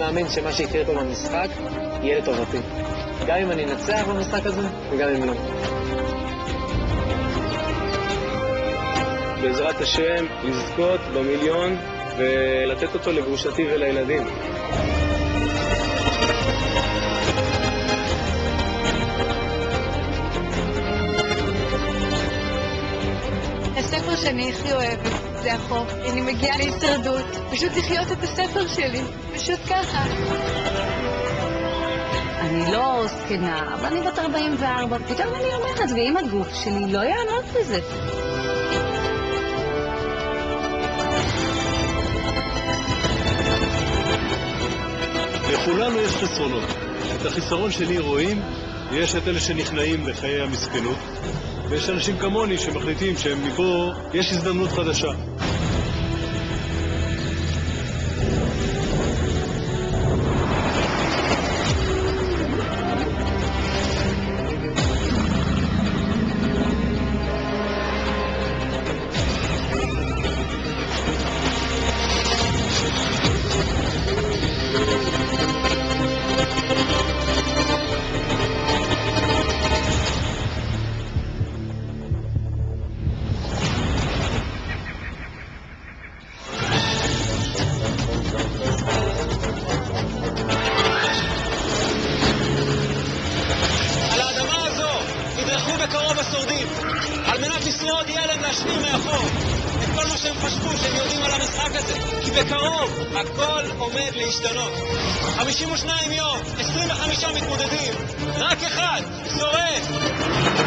מאמין שמה שיקרה פה במשחק יהיה לטובתי. גם אם אני אנצח במשחק הזה, וגם אם לא. בעזרת השם, לזכות במיליון ולתת אותו לגרושתי ולילדים. הספר שאני הכי אוהבת זה החוק. אני מגיעה להישרדות, פשוט לחיות את הספר שלי, פשוט ככה. אני לא זקנה, אבל אני בת 44, פתאום אני אומרת, ואם הגוף שלי לא יעמוד בזה. לכולנו יש חסרונות. את החיסרון שלי רואים, יש את אלה שנכנעים לחיי המסכנות, ויש אנשים כמוני שמחליטים שהם מפה, יש הזדמנות חדשה. בקרוב השורדים, על מנת לשרוד יהיה להם להשאיר מאחור את כל מה שהם חשבו שהם יודעים על המשחק הזה, כי בקרוב הכל עומד להשתנות. 52 יום, 25 מתמודדים, רק אחד שורד.